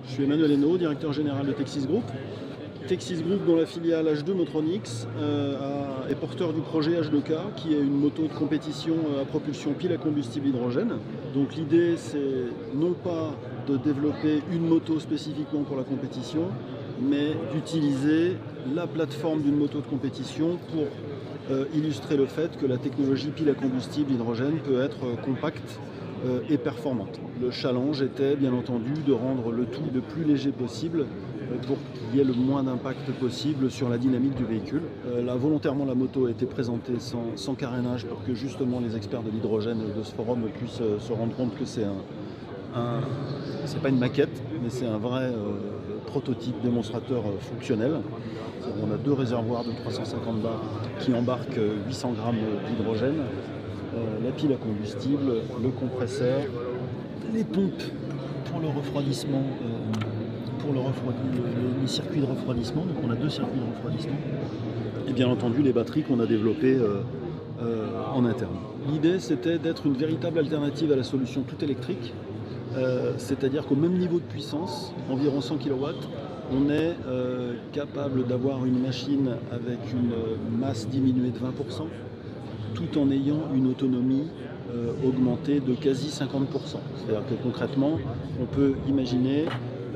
Je suis Emmanuel Hainaut, directeur général de Texis Group. Texis Group, dont la filiale H2 Motronics, est porteur du projet H2K, qui est une moto de compétition à propulsion pile à combustible hydrogène. Donc l'idée, c'est non pas de développer une moto spécifiquement pour la compétition, mais d'utiliser la plateforme d'une moto de compétition pour illustrer le fait que la technologie pile à combustible hydrogène peut être compacte et performante. Le challenge était bien entendu de rendre le tout le plus léger possible pour qu'il y ait le moins d'impact possible sur la dynamique du véhicule. Là, volontairement, la moto a été présentée sans carénage pour que justement les experts de l'hydrogène de ce forum puissent se rendre compte que c'est pas une maquette, mais c'est un vrai prototype démonstrateur fonctionnel. On a deux réservoirs de 350 bars qui embarquent 800 grammes d'hydrogène, la pile à combustible, le compresseur, les pompes pour le refroidissement, les circuits de refroidissement. Donc on a deux circuits de refroidissement. Et bien entendu les batteries qu'on a développées en interne. L'idée, c'était d'être une véritable alternative à la solution tout électrique. C'est-à-dire qu'au même niveau de puissance, environ 100 kW, on est capable d'avoir une machine avec une masse diminuée de 20%, tout en ayant une autonomie augmentée de quasi 50%. C'est-à-dire que concrètement, on peut imaginer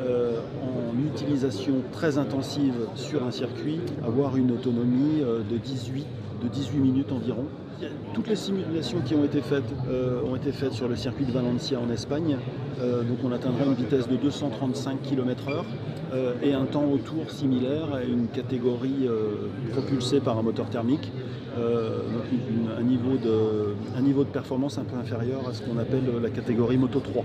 en utilisation très intensive sur un circuit, avoir une autonomie de 18 minutes environ. Toutes les simulations qui ont été faites sur le circuit de Valencia en Espagne. Donc on atteindra une vitesse de 235 km/h et un temps autour similaire à une catégorie propulsée par un moteur thermique. Donc un niveau de performance un peu inférieur à ce qu'on appelle la catégorie Moto 3.